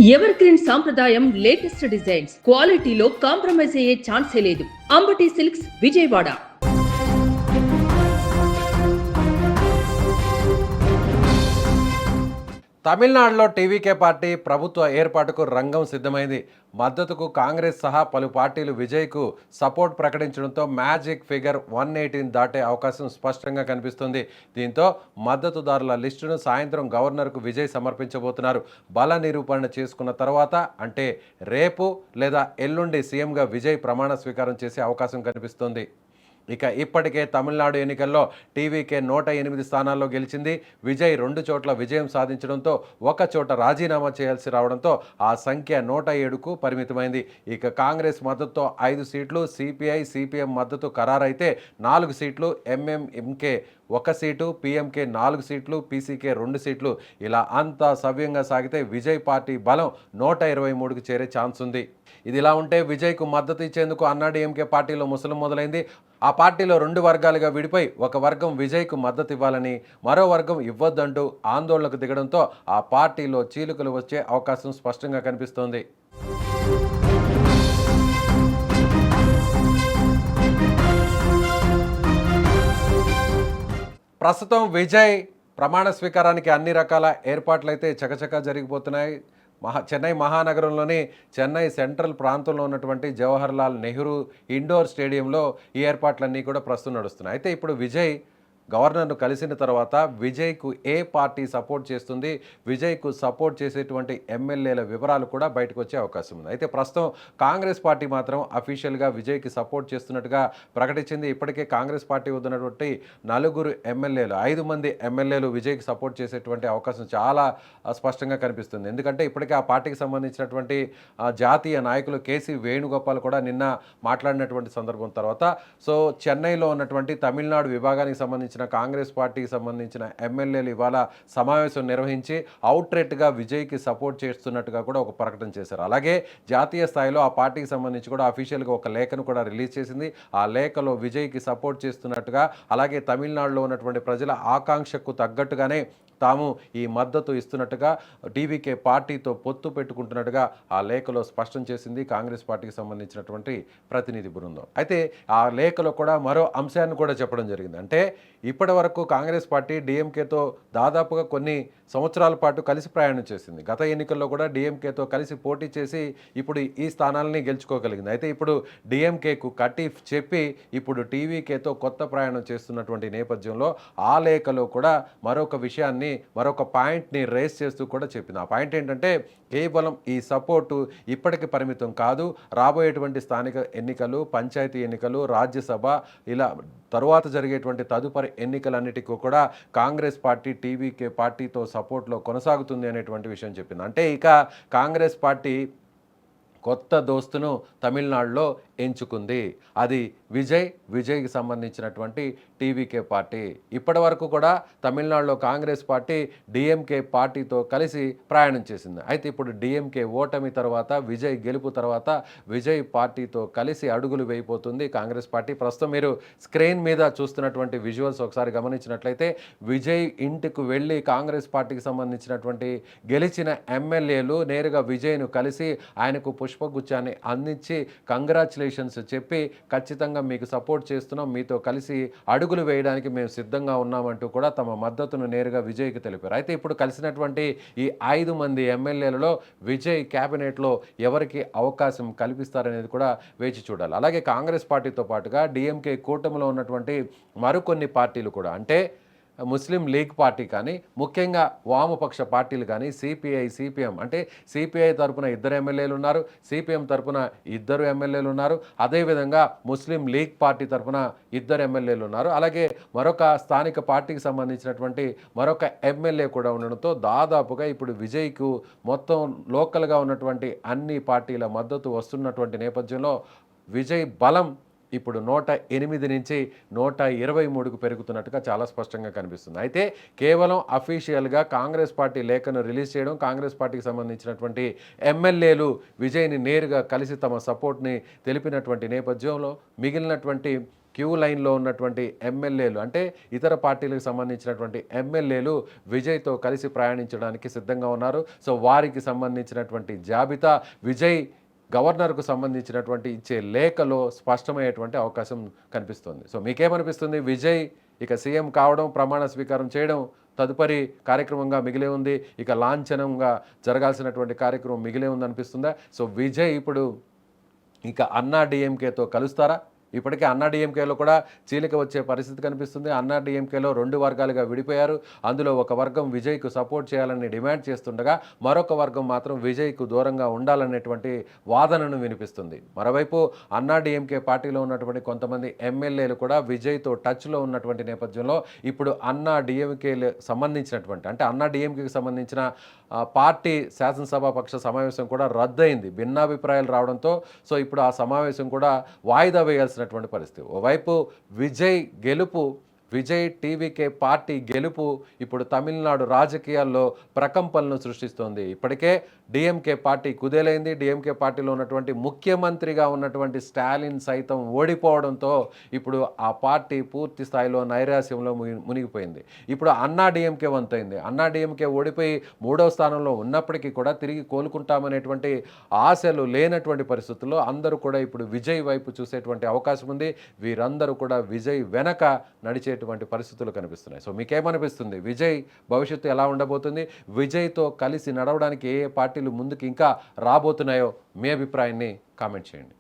Ever green సాంప్రదాయం latest designs క్వాలిటీలో compromise అయ్యే ఛాన్సే లేదు. అంబటి సిల్క్స్ విజయవాడ. తమిళనాడులో టీవీకే పార్టీ ప్రభుత్వ ఏర్పాటుకు రంగం సిద్ధమైంది. మద్దతుకు కాంగ్రెస్ సహా పలు పార్టీలు విజయ్కు సపోర్ట్ ప్రకటించడంతో మ్యాజిక్ ఫిగర్ 118 దాటే అవకాశం స్పష్టంగా కనిపిస్తుంది. దీంతో మద్దతుదారుల లిస్టును సాయంత్రం గవర్నర్కు విజయ్ సమర్పించబోతున్నారు. బల నిరూపణ చేసుకున్న తర్వాత అంటే రేపు లేదా ఎల్లుండి సీఎంగా విజయ్ ప్రమాణ స్వీకారం చేసే అవకాశం కనిపిస్తోంది. ఇక ఇప్పటికే తమిళనాడు ఎన్నికల్లో టీవీకే 108 స్థానాల్లో గెలిచింది. విజయ్ 2 చోట్ల విజయం సాధించడంతో ఒక చోట రాజీనామా చేయాల్సి రావడంతో ఆ సంఖ్య 107కు పరిమితమైంది. ఇక కాంగ్రెస్ మద్దతుతో 5 సీట్లు, సిపిఐ సిపిఎం మద్దతు ఖరారైతే 4 సీట్లు, ఎంఎంఎంకే 1 సీటు, పీఎంకే 4 సీట్లు, పీసీకే 2 సీట్లు. ఇలా అంతా సవ్యంగా సాగితే విజయ్ పార్టీ బలం 123కు చేరే ఛాన్స్ ఉంది. ఇది ఇలా ఉంటే విజయ్కు మద్దతు ఇచ్చేందుకు అన్నాడీఎంకే పార్టీలో ముసలం మొదలైంది. ఆ పార్టీలో 2 వర్గాలుగా విడిపోయి ఒక వర్గం విజయ్కు మద్దతు ఇవ్వాలని, మరో వర్గం ఇవ్వొద్దంటూ ఆందోళనకు దిగడంతో ఆ పార్టీలో చీలికలు వచ్చే అవకాశం స్పష్టంగా కనిపిస్తోంది. ప్రస్తుతం విజయ్ ప్రమాణ స్వీకారానికి అన్ని రకాల ఏర్పాట్లయితే చకచకా జరిగిపోతున్నాయి. చెన్నై మహానగరంలోని చెన్నై సెంట్రల్ ప్రాంతంలో ఉన్నటువంటి జవహర్లాల్ నెహ్రూ ఇండోర్ స్టేడియంలో ఈ ఏర్పాట్లన్నీ కూడా ప్రస్తుతం నడుస్తున్నాయి. అయితే ఇప్పుడు విజయ్ గవర్నర్ను కలిసిన తర్వాత విజయ్కు ఏ పార్టీ సపోర్ట్ చేస్తుంది, విజయ్కు సపోర్ట్ చేసేటువంటి ఎమ్మెల్యేల వివరాలు కూడా బయటకు వచ్చే అవకాశం ఉంది. అయితే ప్రస్తుతం కాంగ్రెస్ పార్టీ మాత్రం అఫీషియల్గా విజయ్కి సపోర్ట్ చేస్తున్నట్టుగా ప్రకటించింది. ఇప్పటికే కాంగ్రెస్ పార్టీ వద్దన్నటువంటి 4 ఎమ్మెల్యేలు 5 మంది ఎమ్మెల్యేలు విజయ్కి సపోర్ట్ చేసేటువంటి అవకాశం చాలా స్పష్టంగా కనిపిస్తుంది. ఎందుకంటే ఇప్పటికే ఆ పార్టీకి సంబంధించినటువంటి జాతీయ నాయకులు కేసీ వేణుగోపాల్ కూడా నిన్న మాట్లాడినటువంటి సందర్భం తర్వాత చెన్నైలో ఉన్నటువంటి తమిళనాడు విభాగానికి సంబంధించి కాంగ్రెస్ పార్టీకి సంబంధించిన ఎమ్మెల్యేలు ఇవాళ సమావేశం నిర్వహించి అవుట్రెట్గా విజయ్కి సపోర్ట్ చేస్తున్నట్టుగా కూడా ఒక ప్రకటన చేశారు. అలాగే జాతీయ స్థాయిలో ఆ పార్టీకి సంబంధించి కూడా అఫీషియల్గా ఒక లేఖను కూడా రిలీజ్ చేసింది. ఆ లేఖలో విజయ్కి సపోర్ట్ చేస్తున్నట్టుగా, అలాగే తమిళనాడులో ఉన్నటువంటి ప్రజల ఆకాంక్షకు తగ్గట్టుగానే తాము ఈ మద్దతు ఇస్తున్నట్టుగా టీవీకే పార్టీతో పొత్తు పెట్టుకుంటున్నట్టుగా ఆ లేఖలో స్పష్టం చేసింది కాంగ్రెస్ పార్టీకి సంబంధించినటువంటి ప్రతినిధి బృందం. అయితే ఆ లేఖలో కూడా మరో అంశాన్ని కూడా చెప్పడం జరిగింది. అంటే ఇప్పటి వరకు కాంగ్రెస్ పార్టీ డిఎంకేతో దాదాపుగా కొన్ని సంవత్సరాల పాటు కలిసి ప్రయాణం చేసింది. గత ఎన్నికల్లో కూడా డిఎంకేతో కలిసి పోటీ చేసి ఇప్పుడు ఈ స్థానాలని గెలుచుకోగలిగింది. అయితే ఇప్పుడు డిఎంకేకు కట్టి చెప్పి ఇప్పుడు టీవీకేతో కొత్త ప్రయాణం చేస్తున్నటువంటి నేపథ్యంలో ఆ లేఖలో కూడా మరొక విషయాన్ని, మరొక పాయింట్ని రేస్ చేస్తూ కూడా చెప్పింది. ఆ పాయింట్ ఏంటంటే కేవలం ఈ సపోర్టు ఇప్పటికి పరిమితం కాదు, రాబోయేటువంటి స్థానిక ఎన్నికలు, పంచాయతీ ఎన్నికలు, రాజ్యసభ ఇలా తరువాత జరిగేటువంటి తదుపరి ఎన్నికలన్నిటికీ కూడా కాంగ్రెస్ పార్టీ టీవీకే పార్టీతో సపోర్ట్లో కొనసాగుతుంది అనేటువంటి విషయం చెప్పింది. అంటే ఇక కాంగ్రెస్ పార్టీ కొత్త దోస్తును తమిళనాడులో ఎంచుకుంది. అది విజయ్కి సంబంధించినటువంటి టీవీకే పార్టీ. ఇప్పటి వరకు కూడా తమిళనాడులో కాంగ్రెస్ పార్టీ డిఎంకే పార్టీతో కలిసి ప్రయాణం చేసింది. అయితే ఇప్పుడు డిఎంకే ఓటమి తర్వాత, విజయ్ గెలుపు తర్వాత విజయ్ పార్టీతో కలిసి అడుగులు వేయబోతుంది కాంగ్రెస్ పార్టీ. ప్రస్తుతం మీరు స్క్రీన్ మీద చూస్తున్నటువంటి విజువల్స్ ఒకసారి గమనించినట్లయితే విజయ్ ఇంటికి వెళ్ళి కాంగ్రెస్ పార్టీకి సంబంధించినటువంటి గెలిచిన ఎమ్మెల్యేలు నేరుగా విజయ్ను కలిసి ఆయనకు పుష్పగుచ్చాన్ని అందించి కంగ్రాచులేషన్స్ చెప్పి ఖచ్చితంగా మీకు సపోర్ట్ చేస్తున్నాం, మీతో కలిసి అడుగులు వేయడానికి మేము సిద్ధంగా ఉన్నామంటూ కూడా తమ మద్దతును నేరుగా విజయ్కి తెలిపారు. అయితే ఇప్పుడు కలిసినటువంటి ఈ 5 మంది ఎమ్మెల్యేలలో విజయ్ క్యాబినెట్లో ఎవరికి అవకాశం కల్పిస్తారనేది కూడా వేచి చూడాలి. అలాగే కాంగ్రెస్ పార్టీతో పాటుగా డిఎంకే కూటమిలో ఉన్నటువంటి మరికొన్ని పార్టీలు కూడా, అంటే ముస్లిం లీగ్ పార్టీ కానీ, ముఖ్యంగా వామపక్ష పార్టీలు కానీ, సిపిఐ సిపిఎం, అంటే సిపిఐ తరపున 2 ఎమ్మెల్యేలు ఉన్నారు, సిపిఎం తరపున 2 ఎమ్మెల్యేలు ఉన్నారు, అదేవిధంగా ముస్లిం లీగ్ పార్టీ తరపున 2 ఎమ్మెల్యేలు ఉన్నారు, అలాగే మరొక స్థానిక పార్టీకి సంబంధించినటువంటి మరొక ఎమ్మెల్యే కూడా ఉండడంతో దాదాపుగా ఇప్పుడు విజయ్కు మొత్తం లోకల్గా ఉన్నటువంటి అన్ని పార్టీల మద్దతు వస్తున్నటువంటి నేపథ్యంలో విజయ్ బలం ఇప్పుడు 108 నుంచి 123కు పెరుగుతున్నట్టుగా చాలా స్పష్టంగా కనిపిస్తుంది. అయితే కేవలం అఫీషియల్గా కాంగ్రెస్ పార్టీ లేఖను రిలీజ్ చేయడం, కాంగ్రెస్ పార్టీకి సంబంధించినటువంటి ఎమ్మెల్యేలు విజయ్ని నేరుగా కలిసి తమ సపోర్ట్ని తెలిపినటువంటి నేపథ్యంలో మిగిలినటువంటి క్యూ లైన్లో ఉన్నటువంటి ఎమ్మెల్యేలు అంటే ఇతర పార్టీలకు సంబంధించినటువంటి ఎమ్మెల్యేలు విజయ్తో కలిసి ప్రయాణించడానికి సిద్ధంగా ఉన్నారు. సో వారికి సంబంధించినటువంటి జాబితా విజయ్ గవర్నర్కు సంబంధించినటువంటి ఇచ్చే లేఖలో స్పష్టమయ్యేటువంటి అవకాశం కనిపిస్తుంది. సో మీకేమనిపిస్తుంది? విజయ్ ఇక సీఎం కావడం, ప్రమాణ స్వీకారం చేయడం తదుపరి కార్యక్రమంగా మిగిలే ఉంది, ఇక లాంఛనంగా జరగాల్సినటువంటి కార్యక్రమం మిగిలే ఉంది అనిపిస్తుందా? సో విజయ్ ఇప్పుడు ఇక అన్నా డిఎంకేతో కలుస్తారా? ఇప్పటికే అన్నా డిఎంకేలో కూడా చీలిక వచ్చే పరిస్థితి కనిపిస్తుంది. అన్నా డిఎంకేలో 2 వర్గాలుగా విడిపోయారు. అందులో ఒక వర్గం విజయ్కు సపోర్ట్ చేయాలని డిమాండ్ చేస్తుండగా మరొక వర్గం మాత్రం విజయ్కు దూరంగా ఉండాలనేటువంటి వాదనను వినిపిస్తుంది. మరోవైపు అన్నా డిఎంకే పార్టీలో ఉన్నటువంటి కొంతమంది ఎమ్మెల్యేలు కూడా విజయ్తో టచ్లో ఉన్నటువంటి నేపథ్యంలో ఇప్పుడు అన్నా డిఎంకే సంబంధించినటువంటి అంటే అన్నా డిఎంకేకి సంబంధించిన పార్టీ శాసనసభాపక్ష సమావేశం కూడా రద్దయింది. భిన్నాభిప్రాయాలు రావడంతో సో ఇప్పుడు ఆ సమావేశం కూడా వాయిదా వేయాల్సినటువంటి పరిస్థితి. ఓవైపు విజయ్ టీవీకే పార్టీ గెలుపు ఇప్పుడు తమిళనాడు రాజకీయాల్లో ప్రకంపనలు సృష్టిస్తోంది. ఇప్పటికే డిఎంకే పార్టీ కుదేలైంది. డిఎంకే పార్టీలో ఉన్నటువంటి ముఖ్యమంత్రిగా ఉన్నటువంటి స్టాలిన్ సైతం ఓడిపోవడంతో ఇప్పుడు ఆ పార్టీ పూర్తి స్థాయిలో నైరాశ్యంలో మునిగిపోయింది. ఇప్పుడు అన్నా డిఎంకే వంతైంది. అన్నా డిఎంకే ఓడిపోయి 3వ స్థానంలో ఉన్నప్పటికీ కూడా తిరిగి కోలుకుంటామనేటువంటి ఆశలు లేనటువంటి పరిస్థితుల్లో అందరూ కూడా ఇప్పుడు విజయ్ వైపు చూసేటువంటి అవకాశం ఉంది. వీరందరూ కూడా విజయ్ వెనక నడిచేటువంటి పరిస్థితులు కనిపిస్తున్నాయి. సో మీకేమనిపిస్తుంది? విజయ్ భవిష్యత్తు ఎలా ఉండబోతుంది? విజయ్తో కలిసి నడవడానికి ఏ పార్టీలు ముందుకు ఇంకా రాబోతున్నాయో మీ అభిప్రాయాన్ని కామెంట్ చేయండి.